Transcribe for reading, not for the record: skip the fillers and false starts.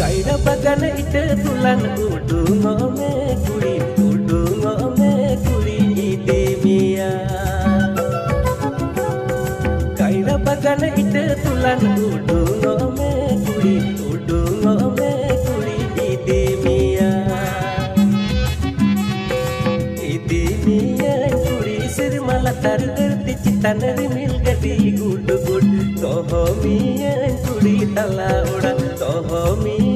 Kaira bagan ite tulan udung me kuri ide mia. Kaira bagan ite tulan udung me kuri ide mia. Ide mia kuri sirmala tar derti citan rimil gadi gud gud. Toh mia kuri tala uda toh mia